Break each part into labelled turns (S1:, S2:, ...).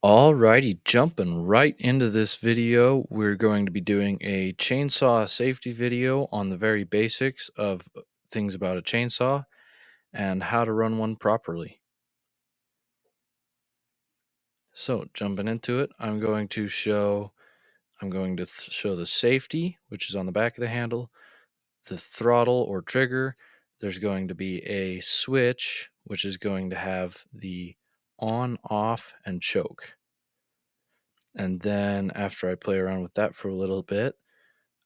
S1: Alrighty, jumping right into this video, we're going to be doing a chainsaw safety video on the very basics of things about a chainsaw and how to run one properly. So, jumping into it, I'm going to show the safety, which is on the back of the handle, the throttle or trigger. There's going to be a switch, which is going to have the on, off, and choke. And then after I play around with that for a little bit,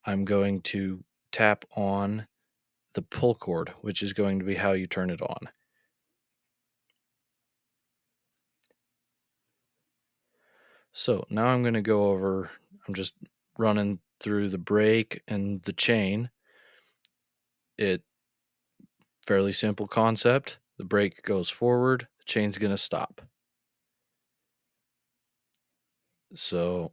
S1: I'm going to tap on the pull cord, which is going to be how you turn it on. So now I'm just running through the brake and the chain. It fairly simple concept. The brake goes forward, the chain's going to stop. So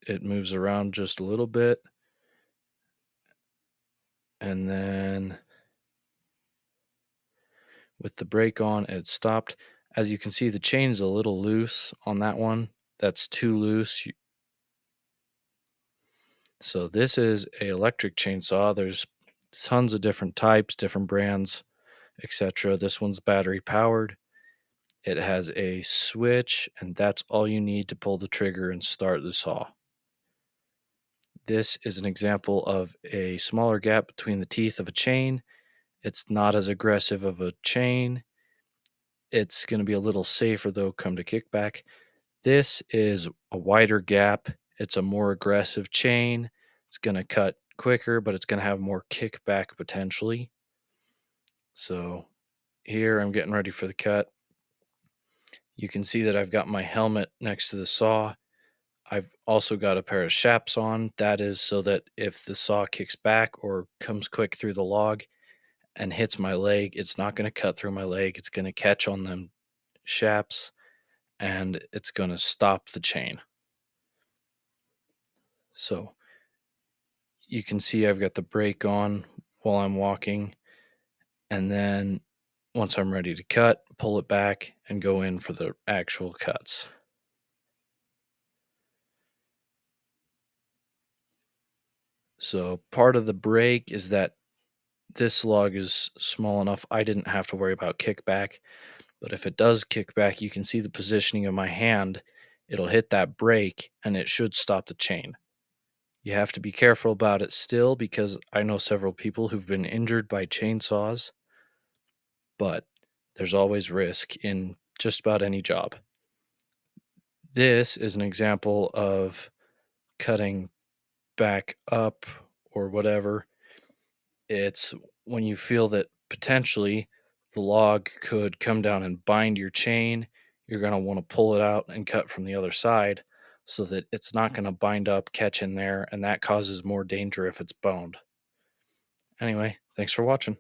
S1: it moves around just a little bit, and then with the brake on, it stopped. As you can see, the chain's a little loose on that one. That's too loose. So this is a electric chainsaw. There's tons of different types, different brands, etc. This one's battery powered. It has a switch, and that's all you need to pull the trigger and start the saw. This is an example of a smaller gap between the teeth of a chain. It's not as aggressive of a chain. It's going to be a little safer though come to kickback. This is a wider gap. It's a more aggressive chain. It's going to cut quicker, but it's going to have more kickback potentially. So here I'm getting ready for the cut. You can see that I've got my helmet next to the saw. I've also got a pair of shaps on. That is so that if the saw kicks back or comes quick through the log and hits my leg, it's not going to cut through my leg. It's going to catch on them shaps and it's going to stop the chain. So you can see I've got the brake on while I'm walking. And then once I'm ready to cut, pull it back and go in for the actual cuts. So part of the brake is that this log is small enough I didn't have to worry about kickback. But if it does kick back, you can see the positioning of my hand. It'll hit that brake and it should stop the chain. You have to be careful about it still because I know several people who've been injured by chainsaws, but there's always risk in just about any job. This is an example of cutting back up or whatever. It's when you feel that potentially the log could come down and bind your chain, you're going to want to pull it out and cut from the other side so that it's not going to bind up, catch in there, and that causes more danger if it's boned. Anyway, thanks for watching.